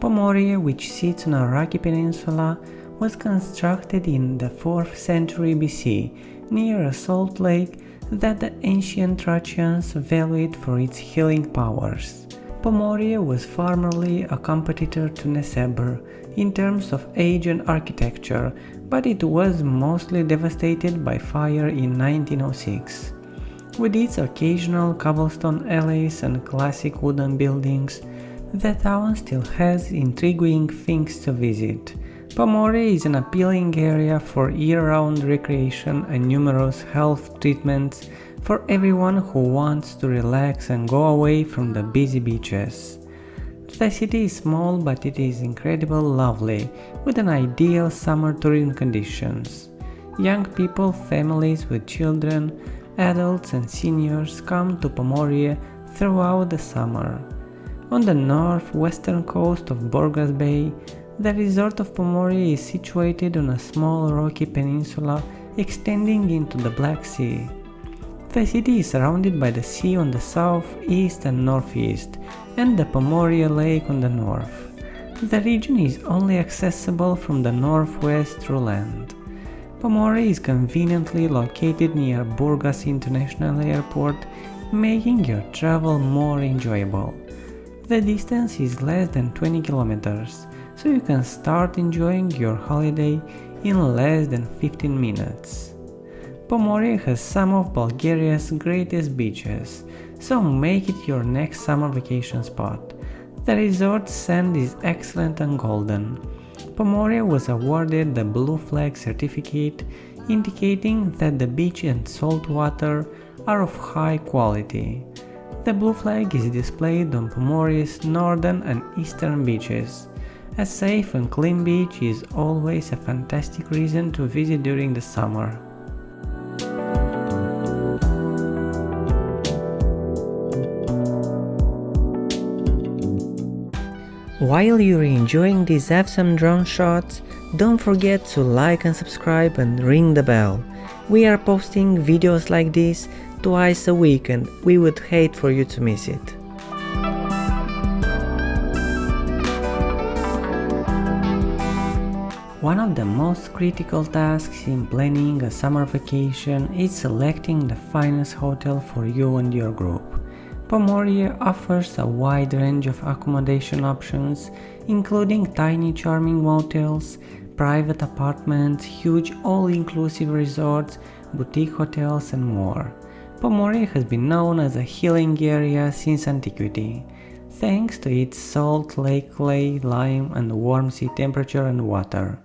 Pomorie, which sits on a rocky peninsula, was constructed in the 4th century BC near a salt lake that the ancient Thracians valued for its healing powers. Pomorie was formerly a competitor to Nessebar in terms of age and architecture, but it was mostly devastated by fire in 1906. With its occasional cobblestone alleys and classic wooden buildings, the town still has intriguing things to visit. Pomorie is an appealing area for year-round recreation and numerous health treatments for everyone who wants to relax and go away from the busy beaches. The city is small, but it is incredibly lovely, with an ideal summer touring conditions. Young people, families with children, adults and seniors come to Pomorie throughout the summer. On the northwestern coast of Burgas Bay, the resort of Pomorie is situated on a small rocky peninsula extending into the Black Sea. The city is surrounded by the sea on the south, east and northeast, and the Pomorie Lake on the north. The region is only accessible from the northwest through land. Pomorie is conveniently located near Burgas International Airport, making your travel more enjoyable. The distance is less than 20 kilometers, so you can start enjoying your holiday in less than 15 minutes. Pomorie has some of Bulgaria's greatest beaches, so make it your next summer vacation spot. The resort's sand is excellent and golden. Pomorie was awarded the Blue Flag certificate, indicating that the beach and salt water are of high quality. The Blue Flag is displayed on Pomorie's northern and eastern beaches. A safe and clean beach is always a fantastic reason to visit during the summer. While you're enjoying these awesome drone shots, don't forget to like and subscribe and ring the bell. We are posting videos like this twice a week and we would hate for you to miss it. One of the most critical tasks in planning a summer vacation is selecting the finest hotel for you and your group. Pomorie offers a wide range of accommodation options, including tiny charming motels, private apartments, huge all-inclusive resorts, boutique hotels and more. Pomorie has been known as a healing area since antiquity, thanks to its salt lake clay, lime and warm sea temperature and water.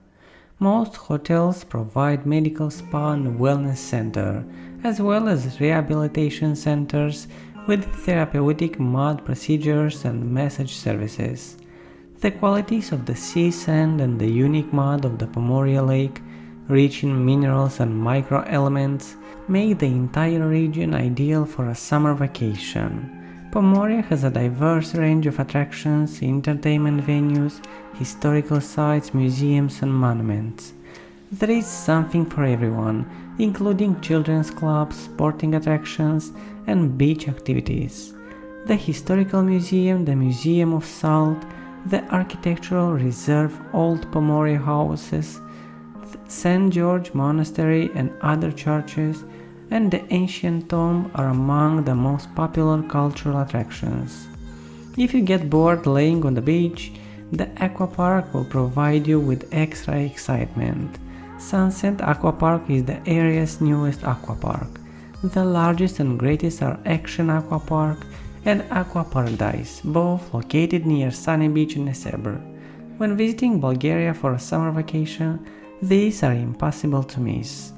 Most hotels provide medical spa and wellness center, as well as rehabilitation centers with therapeutic mud procedures and massage services. The qualities of the sea sand and the unique mud of the Pomorie Lake, rich in minerals and microelements, make the entire region ideal for a summer vacation. Pomorie has a diverse range of attractions, entertainment venues, historical sites, museums and monuments. There is something for everyone, including children's clubs, sporting attractions and beach activities. The Historical Museum, the Museum of Salt, the Architectural Reserve, Old Pomorie Houses, St. George Monastery and other churches, and the ancient tomb are among the most popular cultural attractions. If you get bored laying on the beach, the Aqua Park will provide you with extra excitement. Sunset Aqua Park is the area's newest aqua park. The largest and greatest are Action Aqua Park and Aqua Paradise, both located near Sunny Beach in Nessebar. When visiting Bulgaria for a summer vacation, these are impossible to miss.